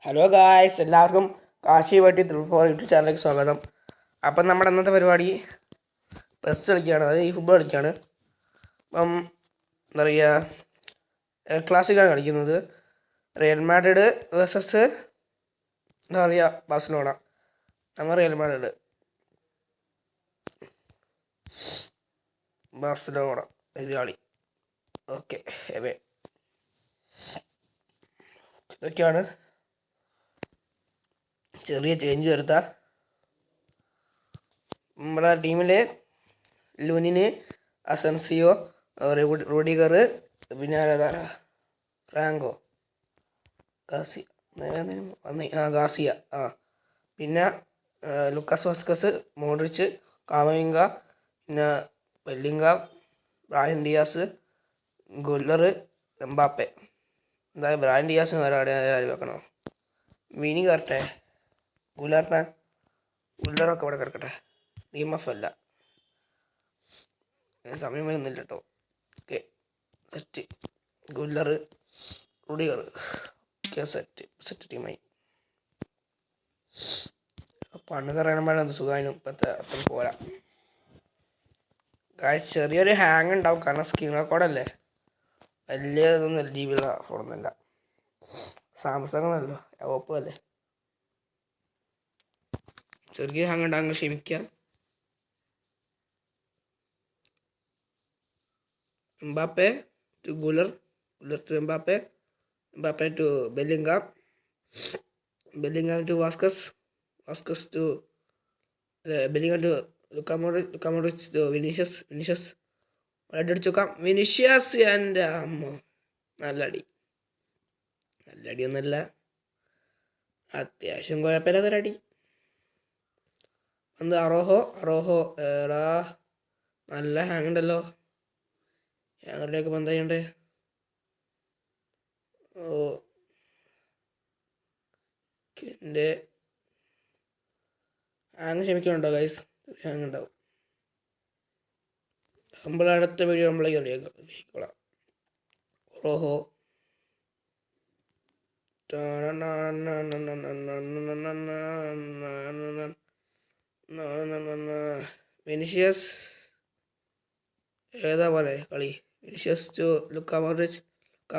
Hello guys, എല്ലാവർക്കും Kashi വട്ടി four YouTube ചാനലിലേക്ക് സ്വാഗതം. അപ്പം നമ്മുടെ ഇന്നത്തെ പരിപാടി പെസ് കളിക്കുകയാണ്, അതായത് ഈ ഫുട്ബോൾ കളിക്കുകയാണ്. അപ്പം എന്താ പറയുക, ക്ലാസിക്കാണ് കളിക്കുന്നത്. റിയൽ മാഡ്രിഡ് വേഴ്സസ് എന്താ പറയുക ബാഴ്സലോണ. നമ്മൾ റിയൽ മാഡ്രിഡ് ബാഴ്സലോണ എതിരാളി. ഓക്കെ, എവേ ഇതൊക്കെയാണ്. ചെറിയ ചേഞ്ച് വരുത്ത നമ്മുടെ ടീമിൽ ലൂനിന്, അസൻസിയോ, റോഡിഗർ, പിന്നെ ഫ്രാങ്കോ, ഗാസിയ ഗാസിയ പിന്നെ ലുക്കാസ് വാസ്കസ്, മോഡ്രിച്ച്, കാമവിംഗ, പിന്നെ ബെല്ലിംഗാം, ബ്രാഹിം ഡിയാസ്, ഗുല്ലർ, എംബാപ്പെ. എന്തായാലും ബ്രാഹിം ഡിയാസ് ആര് വെക്കണോ? വിനി കറക്റ്റേ, ഗുല്ലറൊക്കെ ഇവിടെ കിടക്കട്ടെ. DMF അല്ല, സമയം വരുന്നില്ല കേട്ടോ. Okay, set. Guler, Rudiger. Okay, set ടീമായി. പണ്ട് പറയുമ്പോഴത് സുഖമായിരുന്നു, അപ്പം പോരാ. ചെറിയൊരു ഹാങ് ഉണ്ടാവും, കാരണം സ്ക്രീൻ റെക്കോർഡല്ലേ. വലിയ ഇതൊന്നും GB ഉള്ള ഫോണൊന്നുമല്ല, സാംസങ് എന്നല്ലോ, ഓപ്പോ അല്ലേ. ചെറിയ ഹാങ് ഉണ്ടാകുമ്പോൾ ക്ഷമിക്കുക. Mbappe to Guler to Mbappe to Bellingham to Vazquez to Bellingham to Luka Modric to Vinicius അടിച്ചു നോക്കാം. വിനീഷ്യസ് എൻ്റെ അമ്മ, നല്ല അടിയൊന്നുമല്ല, അത്യാവശ്യം കുഴപ്പമില്ലാത്തൊരടി. എന്ത് അറോഹോ നല്ല ഹാങ് ഉണ്ടല്ലോ. ഹാങ്ങറിലേക്ക് പന്തായുണ്ട്. എൻ്റെ ഹാങ് ക്ഷമിക്കുന്നുണ്ടോ ഗൈസ്? ഹാങ് ഉണ്ടാവും. നമ്മൾ അടുത്ത വീഡിയോ നമ്മളേക്ക് റെഡിയാക്കോളാം. റോഹോ വിനിഷ്യസ് ഏതാ പോലെ കളി. Vinicius to Luka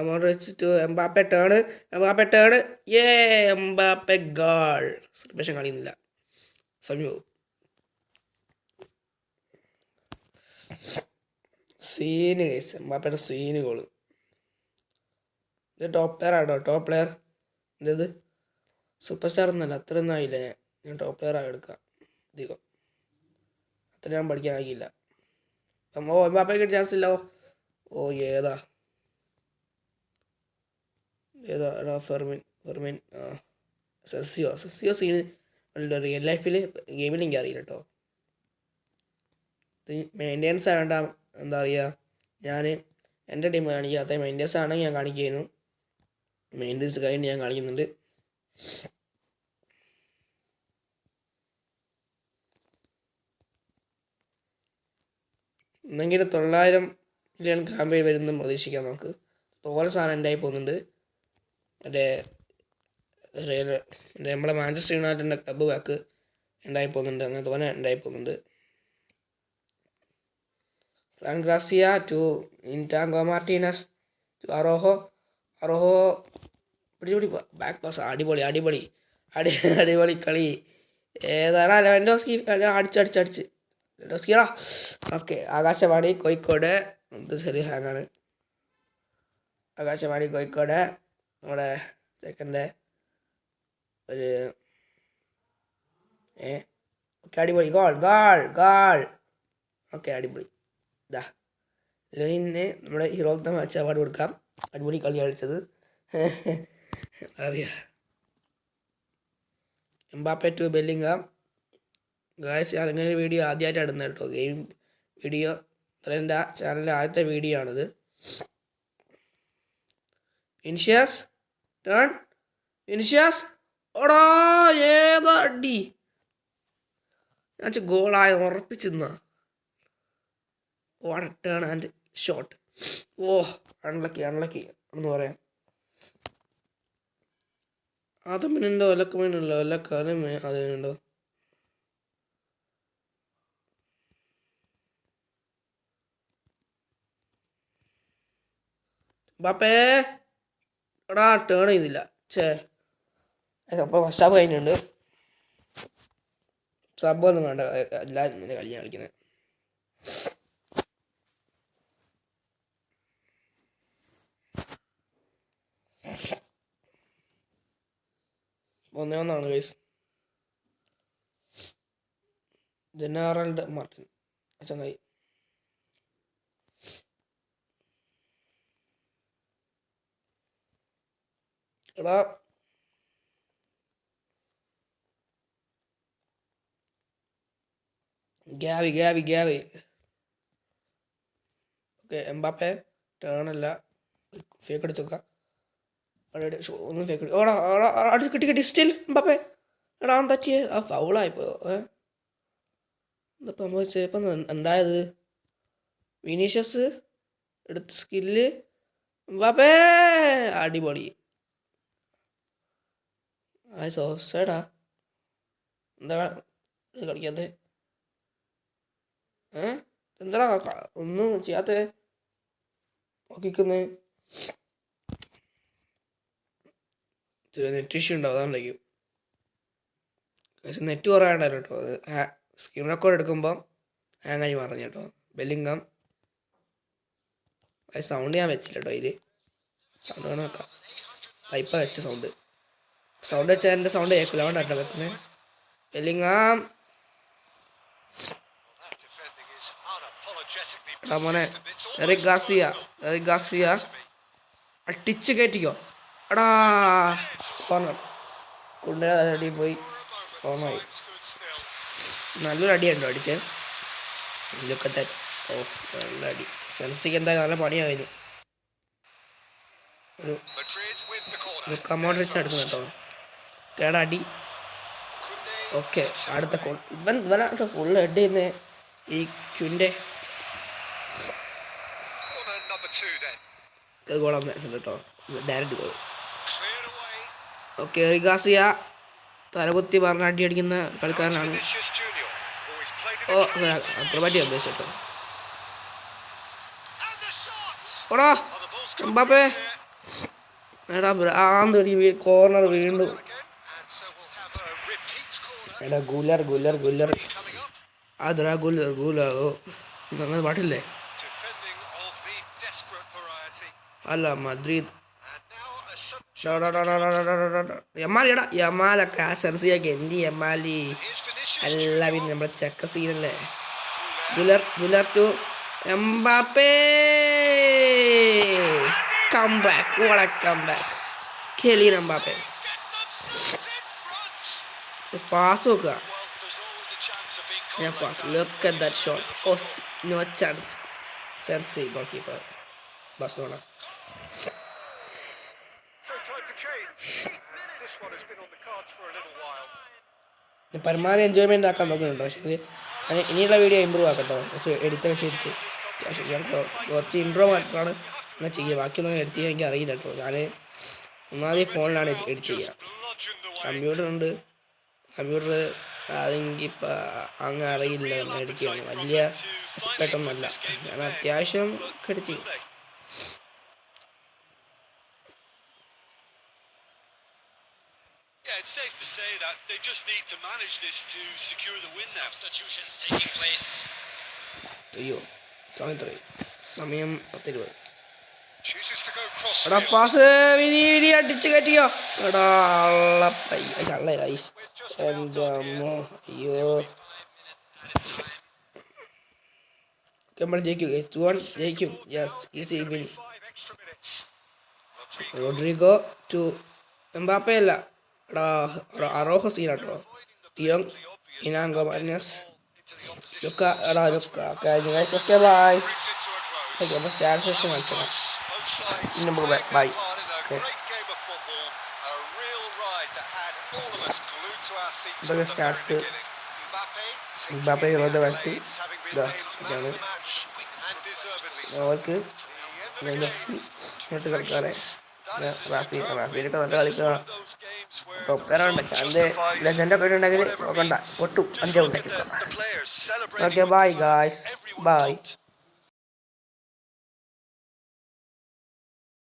Modric to Mbappe turn Mbappe goal. Celebration കളിയുന്നില്ല, സമയം സീന് കേസ്. എംബാപ്പയുടെ സീന് ഗോള്. ഇത് ടോപ്പ് പ്ലെയർ ആട്ടോ, ടോപ്പ് പ്ലെയർ. ഇത് സൂപ്പർ സ്റ്റാർ ഒന്നല്ല, അത്രയൊന്നും ആയില്ല. ഞാൻ ടോപ്പ് പ്ലെയർ ആയി എടുക്കാം. അധികം അത്ര ഞാൻ പഠിക്കാനാകില്ല. എംബാപ്പയ്ക്ക് ചാൻസ് ഇല്ല. ഏതാ ഫെർമിൻ സെസിയോ സീന് റിയൽ ലൈഫിൽ, ഗെയിമിൽ എനിക്ക് അറിയില്ല കേട്ടോ. മെയിൻ്റെനൻസ് ആവേണ്ട, എന്താ പറയുക, ഞാൻ എൻ്റെ ടീം കാണിക്കാത്ത മെയിൻ്റെനൻസ് ആണെങ്കിൽ ഞാൻ കാണിക്കുന്നു. മെയിൻ്റെനൻസ് കഴിഞ്ഞ് ഞാൻ കാണിക്കുന്നുണ്ട്. എന്നെങ്കിലും 900 മില്യൺ ക്യാമ്പയിൻ വരുന്നതും പ്രതീക്ഷിക്കാം നമുക്ക്. തോലെ സാധനം എൻ്റെ ആയി പോകുന്നുണ്ട്. മറ്റേ നമ്മളെ മാഞ്ചസ്റ്റർ യുണൈറ്റഡിൻ്റെ ക്ലബ്ബ് ബാക്ക് ഉണ്ടായി പോകുന്നുണ്ട്. അങ്ങനെ തോന്നെ ഉണ്ടായി പോകുന്നുണ്ട്. Frank Garcia to Inigo Martinez to Araujo പിടിപൊളി ബാക്ക് പാസ്. അടിപൊളി കളി. ഏതാണ് ലെവൻഡോസ്കി അടിച്ച് ലെവൻഡോസ്കിയാ. ഓക്കെ, ആകാശവാണി കോഴിക്കോട്. എന്ത് ചെറിയ ഹാങ്ങാണ്. ആകാശവാണി കോഴിക്കോട് നമ്മുടെ ചെക്കൻ്റെ ഒരു ഓക്കെ, അടിപൊളി ഗോൾ. ഓക്കെ, അടിപൊളി. ഇതാ ലൈനിന് നമ്മുടെ hero of the match award കൊടുക്കാം. അടിപൊളി കളി കളിച്ചത്. അറിയാം. Mbappe to Bellingham. ഗായ്സ്, ഞാൻ ഇങ്ങനെ ഒരു വീഡിയോ ആദ്യമായിട്ട് ഇടുന്നത് കേട്ടോ. ഗെയിം വീഡിയോ അത്ര എൻ്റെ ചാനലിലെ ആദ്യത്തെ വീഡിയോ ആണിത്. വിനിഷ്യസ് ഓടാ, ഏതാ അടി! ഞാൻ ഗോളായ ഉറപ്പിച്ചിരുന്ന. Turn and shot. അൺലക്കി എന്ന് പറയാം. ആദമിനുണ്ടോ ഒലക്കമീനുണ്ടോ ഒലക്കാലും അതിനുണ്ടോ? ബാപ്പേ എടാ ടേൺ ചെയ്തില്ല. ഛേ അപ്പോൾ ഫസ്റ്റ് ഹാഫ് കഴിഞ്ഞിട്ടുണ്ട്. സബ്ബൊന്നും വേണ്ട, എല്ലാവരും ഇങ്ങനെ കളിയാണ് കളിക്കുന്നത്. 1-1 ഗൈസ്. ജെറാൾഡ് മാർട്ടിൻ ചങ്ങായി. എടാ ഗ്യാവി. ഓക്കെ എംബാപ്പെ ടേണല്ല, ഫേക്ക് അടിച്ചോക്കാം. ഒന്നും ഫേക്ക് ഓടാ അടിച്ച് കിട്ടി സ്റ്റിൽ എംബാപ്പെ. എടാ എന്താ ആ ഫൗളായിപ്പോയോ? എന്താ സംഭവിച്ചത്? ഇപ്പം എന്തായത്? വിനീഷ്യസ് എടുത്ത് സ്കില്ല് എംബാപ്പെ അടിപൊളി. സോസേടാ എന്താ കളിക്കാത്ത? എന്താടാ ഒന്നും ചെയ്യാത്ത നോക്കിക്കുന്നേ? നെറ്റ് ഇഷ്യൂ ഉണ്ടാവും, അതാണ്ടായിരിക്കും. പക്ഷെ നെറ്റ് കുറവാണ്ടായിരുന്നു കേട്ടോ. അത് സ്ക്രീൻ റെക്കോർഡ് എടുക്കുമ്പോൾ ഹാങ്ങായി മറിഞ്ഞു കേട്ടോ. ബെല്ലിംഗം അത് സൗണ്ട് ഞാൻ വെച്ചില്ല കേട്ടോ. അതിൽ സൗണ്ട് വേണം വെക്കാം. ഇപ്പം വെച്ച സൗണ്ട് വെച്ചാൽ എൻ്റെ സൗണ്ട് കേൾക്കില്ല, അതുകൊണ്ടാട്ടോ വെക്കുന്നത്. ബെല്ലിംഗം എടാ മോനെ എറിക് ഗാർസിയ അടിച്ച് കയറ്റിക്കോ. എടാ കോർണർ കുണ്ടര അടി പോയി, കോർണറായി. നല്ലൊരു അടിയുണ്ടോ അടിച്ചേ? ഇതൊക്കെ ഓ നല്ല അടി. സെൽസിക്ക് എന്തായാലും നല്ല പണിയായിരുന്നു. ഒരു കമോഡ് വെച്ച് എടുക്കുന്നു കേട്ടോ. കേടാ അടി. ഓക്കെ അടുത്ത ഇവനാട്ടോ ഫുള്ള് ഹെഡ് ചെയ്യുന്ന ഈ ക്യുൻ്റെ ഗോളാന്ന് കേട്ടോ. Direct goal. ഓക്കെ റിഗാസിയ തലകുത്തി പറഞ്ഞ അടി അടിക്കുന്ന കളിക്കാരനാണ്. ഓ അക്രബാറ്റി ഉദ്ദേശിച്ചോ. ഓടാ എംബാപ്പെ എടാ ഭ്രാന്ത് കോർണർ വീണ്ടും. എടാ ഗുല്ലർ അതാ ഗുലാവോ അങ്ങനെ പാട്ടില്ലേ? അല്ല മദ്രീദ് യമാലൊക്കെ ആ സെർസിയൊക്കെ എന്ത് യമാലി അല്ല പിന്നെ നമ്മളെ ചെക്ക സീനല്ലേ. Guler to Mbappe comeback Kylian Mbappe pass നോക്കുക. Look at that shot. Oh, no chance. Sensi goalkeeper. Barcelona. പരമാവധി എൻജോയ്മെൻ്റ് ആക്കാൻ നോക്കുന്നുണ്ടോ? പക്ഷേ ഇനിയുള്ള വീഡിയോ ഇമ്പ്രൂവ് ആക്കട്ടോ. പക്ഷേ എഡിറ്റൊക്കെ ചെയ്തിട്ട് ഞാൻ കുറച്ച് ഇൻട്രോ മാത്രമാണ് ഞാൻ ചെയ്യുക. ബാക്കിയൊന്നും എഡിറ്റ് ചെയ്യാൻ എനിക്ക് അറിയില്ല കേട്ടോ. ഞാൻ ഒന്നാമത് ഫോണിലാണ് എഡിറ്റ് ചെയ്യുക. കമ്പ്യൂട്ടർ അതെങ്കിൽ ഇപ്പം അങ്ങ് അറിയില്ല എഡിറ്റ് ചെയ്യണം. വലിയ എക്സ്പെർട്ടൊന്നുമല്ല. ഞാൻ അത്യാവശ്യം ഒക്കെ എഡിറ്റ് ചെയ്യും. It's safe to say that they just need to manage this to secure the win now. Substitutions taking place. സമയം 10:20. Chooses to go cross. എടാ പാസ് വിനി അടിച്ച് കയറ്റിയോ. എടാ എൻ്റെ അമ്മോ അയ്യോ. നമ്മൾ ജയിക്കും. 2-1 ജയിക്കും. Yes easy win. Rodrigo to Mbappe അല്ല എടാ അറോഹ സീനാട്ടോ. ഡിയോങ് ഇനാങ്കോ മാനസ് ലുക്ക എടാ ലുക്ക കഴിഞ്ഞ ഗൈസ്. Okay bye. ഓക്കെ അപ്പോൾ സ്റ്റാർ സെഷൻ കളിക്കണം. നമുക്ക് ബൈ. ഓക്കെ ഇതൊക്കെ സ്റ്റാർസ് എംബാപ്പെ ഹീറോയുടെ വാങ്ങിച്ച് ഇതാണ് അവർക്ക് ഇങ്ങനത്തെ കളിക്കാരെ റാഫിനൊക്കെ നല്ല കളിക്കാരാണ്. ഇപ്പം വേറെ ഉണ്ടാക്കി അത് ലെജൻഡൊക്കെ ഉണ്ടെങ്കിൽ നോക്കണ്ട ഒട്ടും 5 ഔട്ടാക്കി The players celebrating okay with bye the fans. Guys Everyone bye pumped.